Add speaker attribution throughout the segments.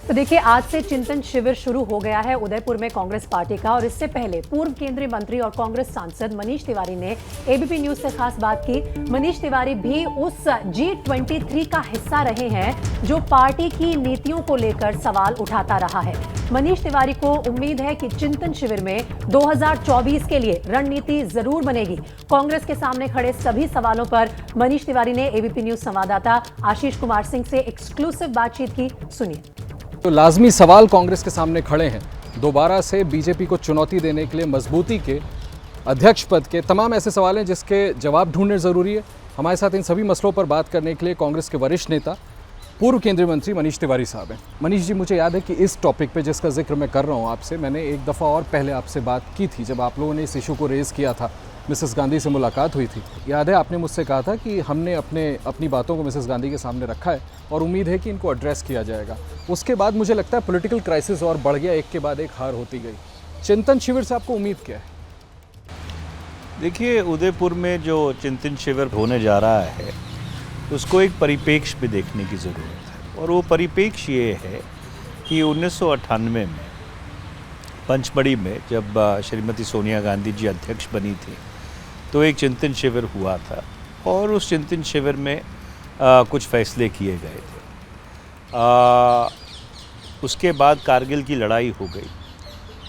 Speaker 1: तो देखिए, आज से चिंतन शिविर शुरू हो गया है उदयपुर में कांग्रेस पार्टी का। और इससे पहले पूर्व केंद्रीय मंत्री और कांग्रेस सांसद मनीष तिवारी ने एबीपी न्यूज से खास बात की। मनीष तिवारी भी उस G23 का हिस्सा रहे हैं जो पार्टी की नीतियों को लेकर सवाल उठाता रहा है। मनीष तिवारी को उम्मीद है कि चिंतन शिविर में 2024 के लिए रणनीति जरूर बनेगी। कांग्रेस के सामने खड़े सभी सवालों पर मनीष तिवारी ने एबीपी न्यूज संवाददाता आशीष कुमार सिंह से एक्सक्लूसिव बातचीत की। सुनिए।
Speaker 2: तो लाजमी सवाल कांग्रेस के सामने खड़े हैं। दोबारा से बीजेपी को चुनौती देने के लिए मजबूती के अध्यक्ष पद के तमाम ऐसे सवाल हैं जिसके जवाब ढूंढने ज़रूरी है। हमारे साथ इन सभी मसलों पर बात करने के लिए कांग्रेस के वरिष्ठ नेता पूर्व केंद्रीय मंत्री मनीष तिवारी साहब हैं। मनीष जी, मुझे याद है कि इस टॉपिक पे जिसका जिक्र मैं कर रहा हूँ आपसे, मैंने एक दफ़ा और पहले आपसे बात की थी जब आप लोगों ने इस इशू को रेज़ किया था। मिसेस गांधी से मुलाकात हुई थी। याद है आपने मुझसे कहा था कि हमने अपनी बातों को मिसेस गांधी के सामने रखा है और उम्मीद है कि इनको एड्रेस किया जाएगा। उसके बाद मुझे लगता है पॉलिटिकल क्राइसिस और बढ़ गया, एक के बाद एक हार होती गई। चिंतन शिविर से आपको उम्मीद क्या है?
Speaker 3: देखिए, उदयपुर में जो चिंतन शिविर होने जा रहा है उसको एक परिप्रेक्ष्य भी देखने की ज़रूरत है। और वो परिप्रेक्ष्य ये है कि 1998 में पंचमढ़ी में जब श्रीमती सोनिया गांधी जी अध्यक्ष बनी थी तो एक चिंतन शिविर हुआ था और उस चिंतन शिविर में कुछ फैसले किए गए थे। उसके बाद कारगिल की लड़ाई हो गई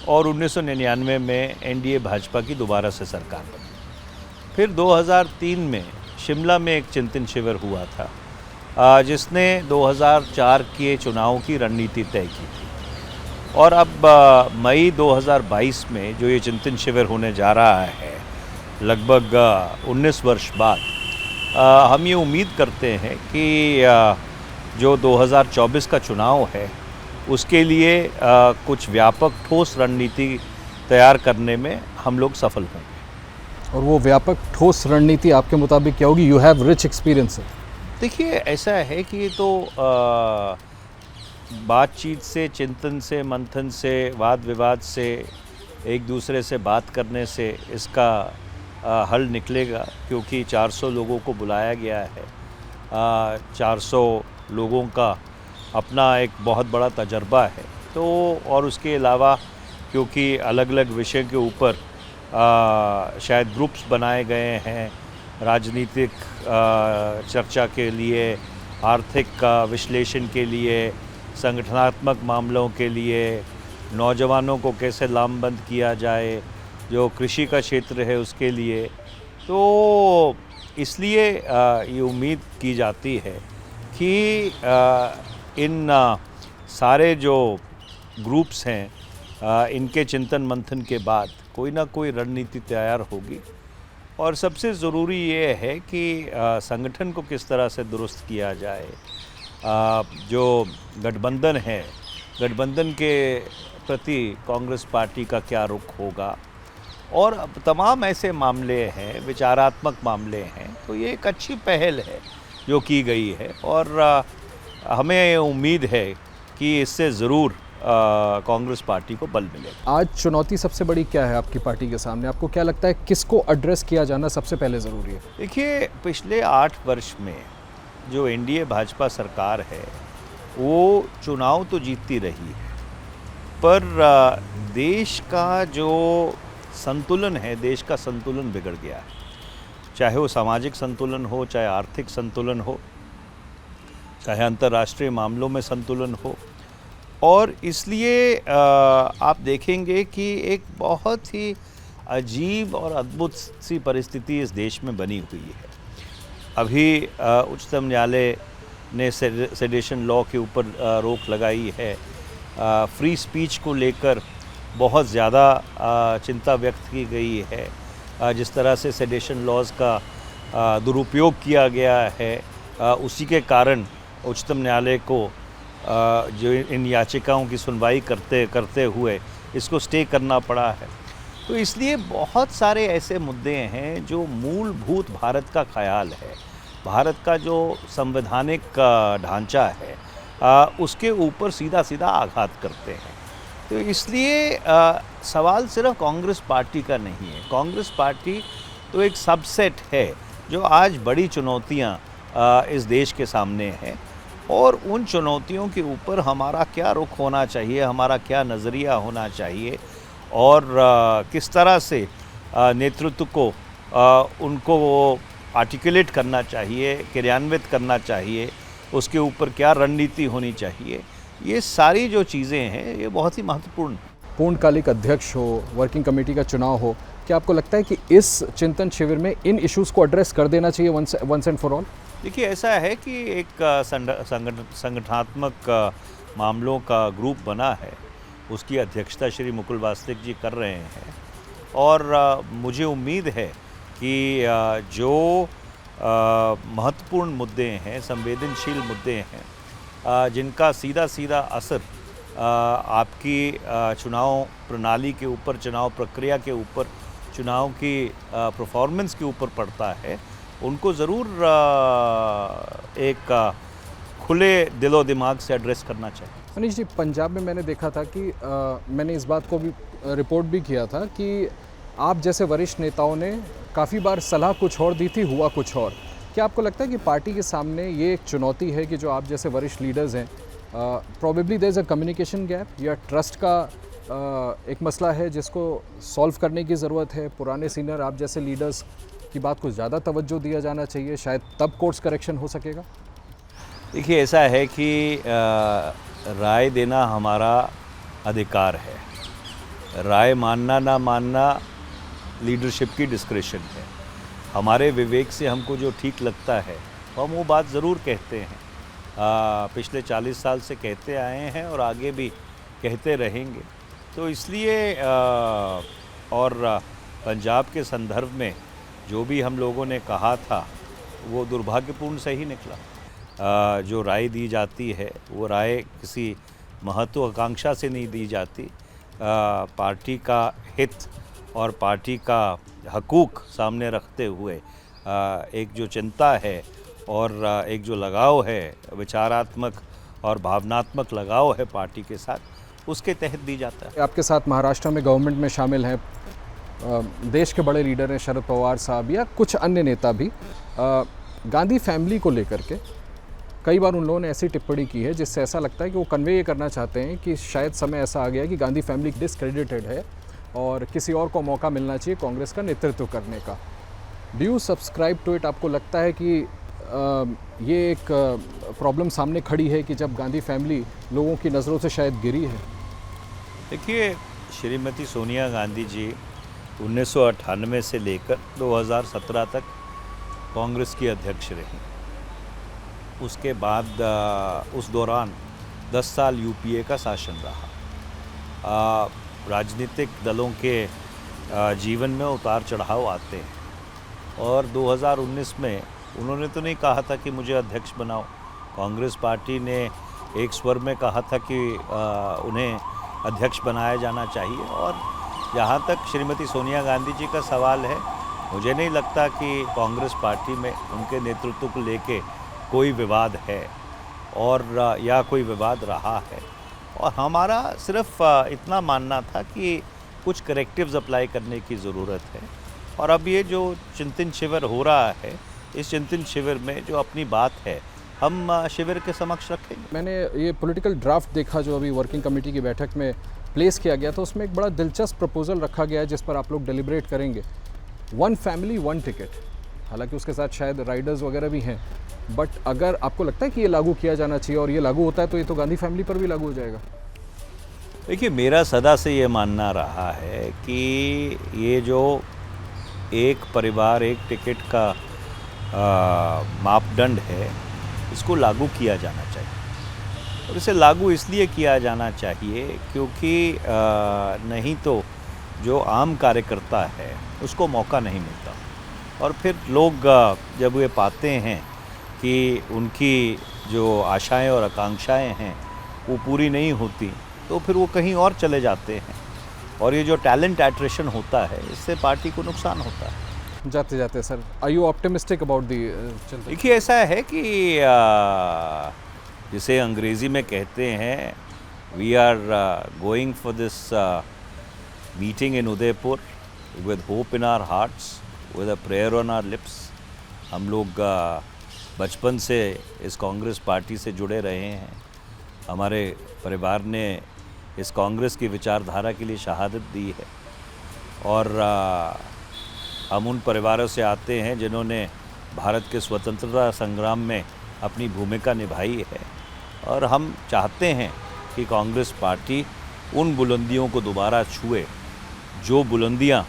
Speaker 3: और 1999 में एनडीए भाजपा की दोबारा से सरकार बनी। फिर 2003 में शिमला में एक चिंतन शिविर हुआ था जिसने 2004 के चुनाव की रणनीति तय की थी। और अब मई 2022 में जो ये चिंतन शिविर होने जा रहा है, लगभग 19 वर्ष बाद, हम ये उम्मीद करते हैं कि जो 2024 का चुनाव है उसके लिए कुछ व्यापक ठोस रणनीति तैयार करने में हम लोग सफल होंगे।
Speaker 2: और वो व्यापक ठोस रणनीति आपके मुताबिक क्या होगी? You have rich experience.
Speaker 3: देखिए, ऐसा है कि ये तो बातचीत से, चिंतन से, मंथन से, वाद विवाद से, एक दूसरे से बात करने से इसका हल निकलेगा। क्योंकि 400 लोगों को बुलाया गया है। 400 लोगों का अपना एक बहुत बड़ा तजर्बा है। तो और उसके अलावा क्योंकि अलग अलग विषय के ऊपर शायद ग्रुप्स बनाए गए हैं, राजनीतिक चर्चा के लिए, आर्थिक विश्लेषण के लिए, संगठनात्मक मामलों के लिए, नौजवानों को कैसे लामबंद किया जाए, जो कृषि का क्षेत्र है उसके लिए। तो इसलिए ये उम्मीद की जाती है कि इन सारे जो ग्रुप्स हैं इनके चिंतन मंथन के बाद कोई ना कोई रणनीति तैयार होगी। और सबसे ज़रूरी ये है कि संगठन को किस तरह से दुरुस्त किया जाए। जो गठबंधन है, गठबंधन के प्रति कांग्रेस पार्टी का क्या रुख होगा, और तमाम ऐसे मामले हैं, विचारात्मक मामले हैं। तो ये एक अच्छी पहल है जो की गई है और हमें उम्मीद है कि इससे ज़रूर कांग्रेस पार्टी को बल मिलेगा।
Speaker 2: आज चुनौती सबसे बड़ी क्या है आपकी पार्टी के सामने? आपको क्या लगता है किसको एड्रेस किया जाना सबसे पहले ज़रूरी है?
Speaker 3: देखिए, पिछले 8 वर्ष में जो एनडीए भाजपा सरकार है वो चुनाव तो जीतती रही है, पर देश का जो संतुलन है, देश का संतुलन बिगड़ गया है। चाहे वो सामाजिक संतुलन हो, चाहे आर्थिक संतुलन हो, चाहे अंतर्राष्ट्रीय मामलों में संतुलन हो। और इसलिए आप देखेंगे कि एक बहुत ही अजीब और अद्भुत सी परिस्थिति इस देश में बनी हुई है। अभी उच्चतम न्यायालय ने सेडेशन लॉ के ऊपर रोक लगाई है। फ्री स्पीच को लेकर बहुत ज़्यादा चिंता व्यक्त की गई है। जिस तरह से सेडेशन लॉज का दुरुपयोग किया गया है, उसी के कारण उच्चतम न्यायालय को जो इन याचिकाओं की सुनवाई करते हुए इसको स्टे करना पड़ा है। तो इसलिए बहुत सारे ऐसे मुद्दे हैं जो मूलभूत भारत का ख्याल है, भारत का जो संवैधानिक ढांचा है, उसके ऊपर सीधा सीधा आघात करते हैं। तो इसलिए सवाल सिर्फ कांग्रेस पार्टी का नहीं है। कांग्रेस पार्टी तो एक सबसेट है जो आज बड़ी चुनौतियां इस देश के सामने हैं। और उन चुनौतियों के ऊपर हमारा क्या रुख होना चाहिए, हमारा क्या नज़रिया होना चाहिए और किस तरह से नेतृत्व को उनको वो आर्टिकुलेट करना चाहिए, क्रियान्वित करना चाहिए, उसके ऊपर क्या रणनीति होनी चाहिए, ये सारी जो चीज़ें हैं ये बहुत ही महत्वपूर्ण हैं।
Speaker 2: पूर्णकालिक अध्यक्ष हो, वर्किंग कमेटी का चुनाव हो, क्या आपको लगता है कि इस चिंतन शिविर में इन इश्यूज़ को एड्रेस कर देना चाहिए वंस एंड फॉर ऑल?
Speaker 3: देखिए, ऐसा है कि एक संगठनात्मक मामलों का ग्रुप बना है, उसकी अध्यक्षता श्री मुकुल वासनिक जी कर रहे हैं और मुझे उम्मीद है कि जो महत्वपूर्ण मुद्दे हैं, संवेदनशील मुद्दे हैं, जिनका सीधा सीधा असर आपकी चुनाव प्रणाली के ऊपर, चुनाव प्रक्रिया के ऊपर, चुनाव की परफॉर्मेंस के ऊपर पड़ता है, उनको ज़रूर एक खुले दिलो दिमाग से एड्रेस करना चाहिए।
Speaker 2: मनीष जी, पंजाब में मैंने देखा था कि मैंने इस बात को भी रिपोर्ट भी किया था कि आप जैसे वरिष्ठ नेताओं ने काफ़ी बार सलाह कुछ और दी थी, हुआ कुछ और। क्या आपको लगता है कि पार्टी के सामने ये एक चुनौती है कि जो आप जैसे वरिष्ठ लीडर्स हैं, probably there is a communication gap या ट्रस्ट का एक मसला है जिसको सॉल्व करने की ज़रूरत है? पुराने सीनियर आप जैसे लीडर्स की बात को ज़्यादा तवज्जो दिया जाना चाहिए, शायद तब कोर्स करेक्शन हो सकेगा?
Speaker 3: देखिए, ऐसा है कि राय देना हमारा अधिकार है, राय मानना ना मानना लीडरशिप की डिस्क्रिशन है। हमारे विवेक से हमको जो ठीक लगता है हम वो बात ज़रूर कहते हैं, पिछले 40 साल से कहते आए हैं और आगे भी कहते रहेंगे। तो इसलिए और पंजाब के संदर्भ में जो भी हम लोगों ने कहा था वो दुर्भाग्यपूर्ण सही निकला। जो राय दी जाती है वो राय किसी महत्वाकांक्षा से नहीं दी जाती, पार्टी का हित और पार्टी का हकूक़ सामने रखते हुए एक जो चिंता है और एक जो लगाव है, विचारात्मक और भावनात्मक लगाव है पार्टी के साथ, उसके तहत दी जाता है।
Speaker 2: आपके साथ महाराष्ट्र में गवर्नमेंट में शामिल हैं देश के बड़े लीडर हैं शरद पवार साहब या कुछ अन्य नेता भी। गांधी फैमिली को लेकर के कई बार उन लोगों ने ऐसी टिप्पणी की है जिससे ऐसा लगता है कि वो कन्वे ये करना चाहते हैं कि शायद समय ऐसा आ गया है कि गांधी फैमिली डिसक्रेडिटेड है और किसी और को मौका मिलना चाहिए कांग्रेस का नेतृत्व करने का। Do you subscribe to it? आपको लगता है कि ये एक प्रॉब्लम सामने खड़ी है कि जब गांधी फैमिली लोगों की नज़रों से शायद गिरी है?
Speaker 3: देखिए, श्रीमती सोनिया गांधी जी 1998 से लेकर 2017 तक कांग्रेस की अध्यक्ष रहीं। उसके बाद उस दौरान 10 साल यूपीए का शासन रहा। राजनीतिक दलों के जीवन में उतार चढ़ाव आते हैं और 2019 में उन्होंने तो नहीं कहा था कि मुझे अध्यक्ष बनाओ। कांग्रेस पार्टी ने एक स्वर में कहा था कि उन्हें अध्यक्ष बनाया जाना चाहिए। और जहाँ तक श्रीमती सोनिया गांधी जी का सवाल है, मुझे नहीं लगता कि कांग्रेस पार्टी में उनके नेतृत्व को लेके कोई विवाद है और या कोई विवाद रहा है। और हमारा सिर्फ इतना मानना था कि कुछ करेक्टिव्स अप्लाई करने की ज़रूरत है। और अब ये जो चिंतन शिविर हो रहा है, इस चिंतन शिविर में जो अपनी बात है हम शिविर के समक्ष रखेंगे।
Speaker 2: मैंने ये पॉलिटिकल ड्राफ्ट देखा जो अभी वर्किंग कमेटी की बैठक में प्लेस किया गया था, उसमें एक बड़ा दिलचस्प प्रपोजल रखा गया है जिस पर आप लोग डेलिब्रेट करेंगे। 1 फैमिली 1 टिकट, हालांकि उसके साथ शायद राइडर्स वगैरह भी हैं, बट अगर आपको लगता है कि ये लागू किया जाना चाहिए और ये लागू होता है तो ये तो गांधी फैमिली पर भी लागू हो जाएगा।
Speaker 3: देखिए, मेरा सदा से ये मानना रहा है कि ये जो एक परिवार एक टिकट का मापदंड है, इसको लागू किया जाना चाहिए। और इसे लागू इसलिए किया जाना चाहिए क्योंकि नहीं तो जो आम कार्यकर्ता है उसको मौका नहीं मिलता। और फिर लोग जब ये पाते हैं कि उनकी जो आशाएं और आकांक्षाएं हैं वो पूरी नहीं होती, तो फिर वो कहीं और चले जाते हैं और ये जो टैलेंट एट्रिशन होता है, इससे पार्टी को नुकसान होता है।
Speaker 2: जाते जाते sir, are you optimistic about the?
Speaker 3: देखिए, ऐसा है कि जिसे अंग्रेज़ी में कहते हैं, we are going for this meeting in Udaipur with hope in our hearts, with a prayer on our lips. हम लोग बचपन से इस कांग्रेस पार्टी से जुड़े रहे हैं। हमारे परिवार ने इस कांग्रेस की विचारधारा के लिए शहादत दी है और हम उन परिवारों से आते हैं जिन्होंने भारत के स्वतंत्रता संग्राम में अपनी भूमिका निभाई है और हम चाहते हैं कि कांग्रेस पार्टी उन बुलंदियों को दोबारा छुए जो बुलंदियां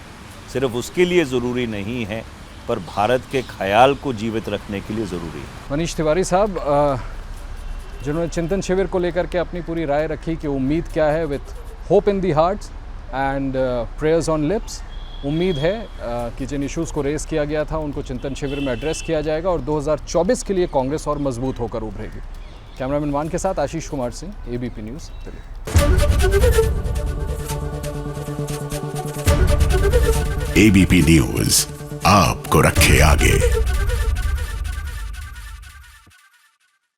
Speaker 3: सिर्फ उसके लिए ज़रूरी नहीं हैं पर भारत के ख्याल को जीवित रखने के लिए ज़रूरी है।
Speaker 2: मनीष तिवारी साहब, जिन्होंने चिंतन शिविर को लेकर के अपनी पूरी राय रखी कि उम्मीद क्या है, with hope in the hearts and prayers on lips, उम्मीद है कि जिन इश्यूज़ को रेस किया गया था उनको चिंतन शिविर में एड्रेस किया जाएगा और 2024 के लिए कांग्रेस और मजबूत होकर उभरेगी। कैमरामैन मान के साथ Ashish Kumar Singh, ABP news Delhi.
Speaker 4: ABP news आपको रखे आगे।